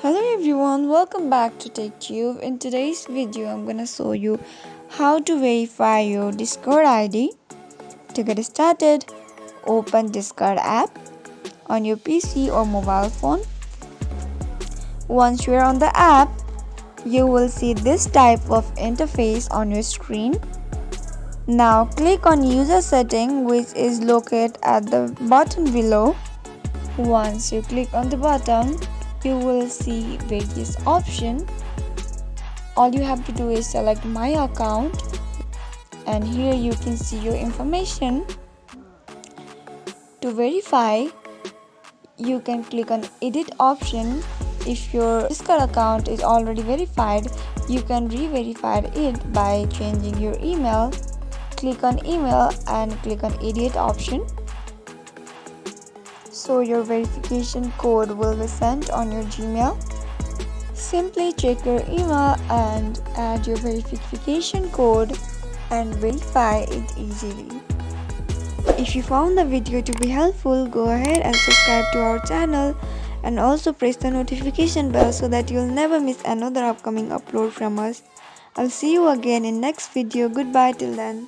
Hello everyone, welcome back to TechTube. In today's video, I'm gonna show you how to verify your Discord ID. To get started, open Discord app on your PC or mobile phone. Once you're on the app, you will see this type of interface on your screen. Now click on user setting, which is located at the button below. Once you click on the button, you will see various options. All you have to do is select my account, and here you can see your information. To verify, you can click on edit option. If your Discord account is already verified, you can re-verify it by changing your email. Click on email and click on edit option. So your verification code will be sent on your Gmail. Simply check your email and add your verification code and verify it easily. If you found the video to be helpful, go ahead and subscribe to our channel and also press the notification bell so that you'll never miss another upcoming upload from us. I'll see you again in next video. Goodbye till then.